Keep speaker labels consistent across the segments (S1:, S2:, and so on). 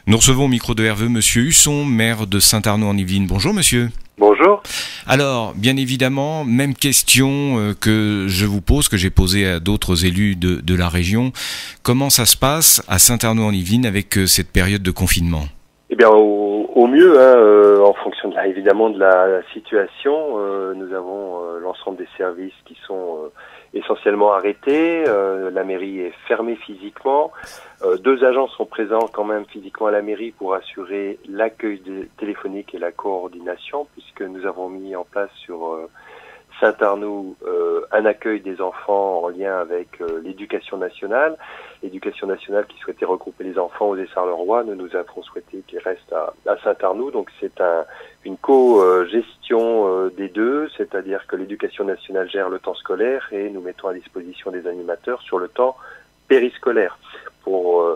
S1: Nous recevons au micro de Herveux Monsieur Husson, maire de Saint-Arnaud-en-Yvelines. Bonjour monsieur.
S2: Bonjour.
S1: Alors, bien évidemment, même question que je vous pose, que j'ai posée à d'autres élus de la région. Comment ça se passe à Saint-Arnaud-en-Yvelines avec cette période de confinement?
S2: Eh bien, au mieux, en fonction évidemment de la situation, nous avons l'ensemble des services qui sont essentiellement arrêtés. La mairie est fermée physiquement. Deux agents sont présents quand même physiquement à la mairie pour assurer l'accueil téléphonique et la coordination, puisque nous avons mis en place sur Saint-Arnoux un accueil des enfants en lien avec l'éducation nationale. L'éducation nationale qui souhaitait regrouper les enfants aux Essarts-le-Roi, nous avons souhaité qu'ils restent à Saint-Arnoux. Donc c'est une co-gestion des deux, c'est-à-dire que l'éducation nationale gère le temps scolaire et nous mettons à disposition des animateurs sur le temps périscolaire pour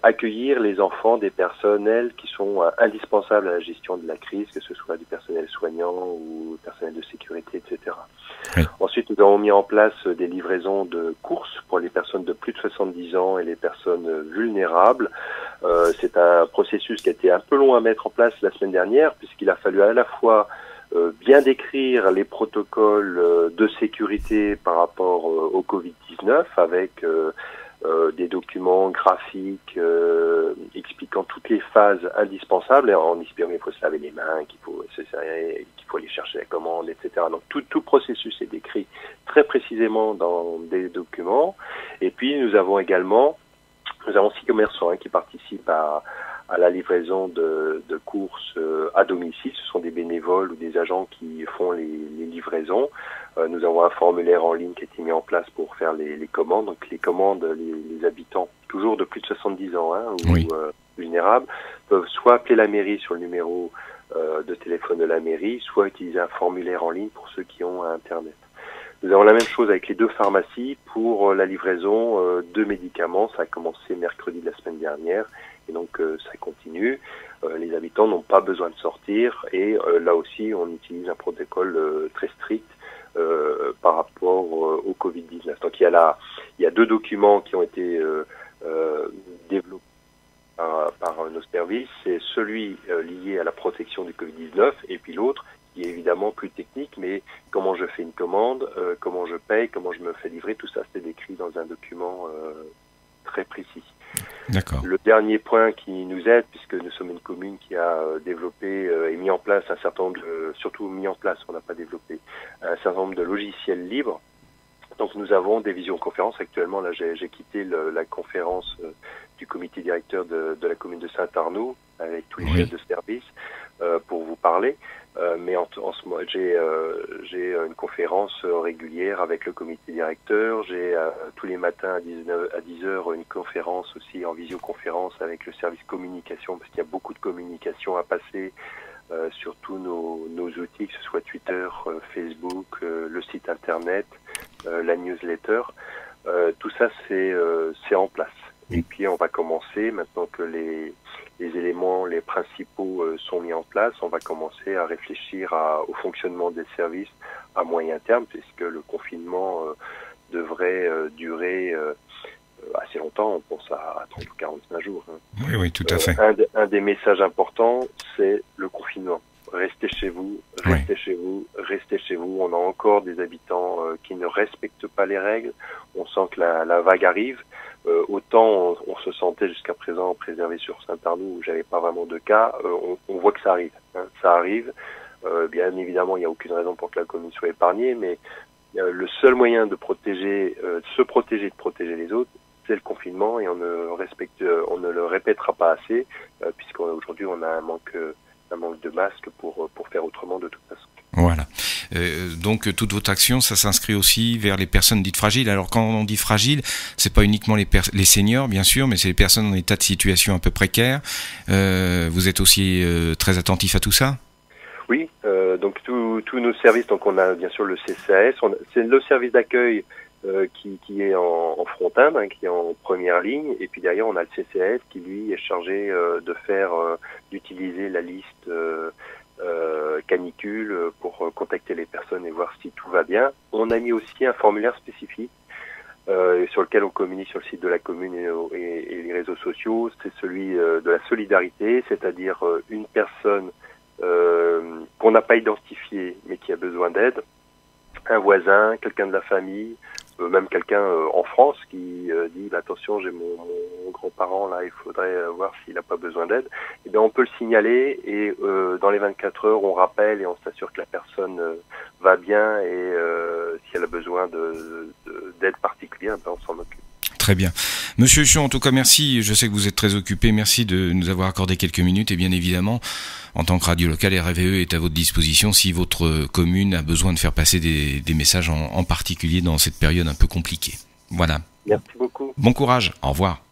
S2: accueillir les enfants des personnels qui sont indispensables à la gestion de la crise, que ce soit du personnel soignant ou du personnel de sécurité, etc.
S1: Oui.
S2: Ensuite, nous avons mis en place des livraisons de courses pour les personnes de plus de 70 ans et les personnes vulnérables. C'est un processus qui a été un peu long à mettre en place la semaine dernière, puisqu'il a fallu à la fois bien décrire les protocoles de sécurité par rapport au Covid-19 avec des documents graphiques expliquant toutes les phases indispensables, et en expliquant qu'il faut se laver les mains, qu'il faut aller chercher la commande, etc. Donc tout processus est décrit très précisément dans des documents. Et puis nous avons 6 commerçants qui participent à la livraison de courses à domicile. Ce sont des bénévoles ou des agents qui font les livraisons. Nous avons un formulaire en ligne qui a été mis en place pour faire les commandes. Donc les commandes, les habitants, toujours de plus de 70 ans ou
S1: Oui.
S2: vulnérables, peuvent soit appeler la mairie sur le numéro de téléphone de la mairie, soit utiliser un formulaire en ligne pour ceux qui ont Internet. Nous avons la même chose avec les 2 pharmacies pour la livraison de médicaments. Ça a commencé mercredi de la semaine dernière et donc ça continue. Les habitants n'ont pas besoin de sortir et là aussi on utilise un protocole très strict par rapport au Covid-19. Donc il y a 2 documents qui ont été développés par nos services. C'est celui lié à la protection du Covid-19 et puis l'autre qui est évidemment plus technique, mais comment je fais une commande, comment je paye, comment je me fais livrer, tout ça c'est décrit dans un document très précis.
S1: D'accord.
S2: Le dernier point qui nous aide, puisque nous sommes une commune qui a développé et mis en place un certain nombre surtout mis en place, on n'a pas développé, un certain nombre de logiciels libres. Donc nous avons des visioconférences. Actuellement, là j'ai quitté la conférence du comité directeur de la commune de Saint-Arnoux avec tous les chefs de service pour vous parler. Mais en ce moment, j'ai une conférence régulière avec le comité directeur. J'ai tous les matins à 10 heures une conférence aussi en visioconférence avec le service communication, parce qu'il y a beaucoup de communication à passer sur tous nos outils, que ce soit Twitter, Facebook, le site internet, la newsletter. Tout ça c'est en place. Et puis on va commencer, maintenant que les éléments, les principaux sont mis en place, on va commencer à réfléchir au fonctionnement des services à moyen terme, puisque le confinement devrait durer assez longtemps, on pense à 30 ou 45 jours.
S1: Oui, oui, tout à fait.
S2: Un des messages importants, c'est le confinement. Restez chez vous, restez chez vous, restez chez vous. On a encore des habitants qui ne respectent pas les règles. On sent que la vague arrive. Autant on se sentait jusqu'à présent préservé sur Saint-Arnoux où j'avais pas vraiment de cas, on voit que ça arrive. Ça arrive. Bien évidemment, il n'y a aucune raison pour que la commune soit épargnée, mais le seul moyen de se protéger et de protéger les autres, c'est le confinement, et on ne le répétera pas assez, puisqu'aujourd'hui on a un manque de masques pour faire autrement de toute façon.
S1: Voilà. Donc toute votre action, ça s'inscrit aussi vers les personnes dites fragiles. Alors quand on dit fragiles, c'est pas uniquement les seniors, bien sûr, mais c'est les personnes en état de situation un peu précaire. Vous êtes aussi très attentif à tout ça?
S2: Oui, donc tous nos services, donc on a bien sûr le CCAS, c'est le service d'accueil qui est en front-end, qui est en première ligne, et puis derrière on a le CCAS qui lui est chargé d'utiliser la liste canicule pour contacter les personnes et voir si tout va bien. On a mis aussi un formulaire spécifique sur lequel on communique sur le site de la commune et les réseaux sociaux. C'est celui de la solidarité, c'est-à-dire une personne qu'on n'a pas identifiée mais qui a besoin d'aide, un voisin, quelqu'un de la famille, même quelqu'un en France qui dit attention, j'ai mon grand-parent là, il faudrait voir s'il n'a pas besoin d'aide. Et bien on peut le signaler et dans les 24 heures on rappelle et on s'assure que la personne va bien et si elle a besoin d'aide particulière, ben on s'en occupe.
S1: Très bien. Monsieur Huchon, en tout cas, merci. Je sais que vous êtes très occupé. Merci de nous avoir accordé quelques minutes. Et bien évidemment, en tant que radio locale, RVE est à votre disposition si votre commune a besoin de faire passer des messages en particulier dans cette période un peu compliquée. Voilà.
S2: Merci beaucoup.
S1: Bon courage. Au revoir.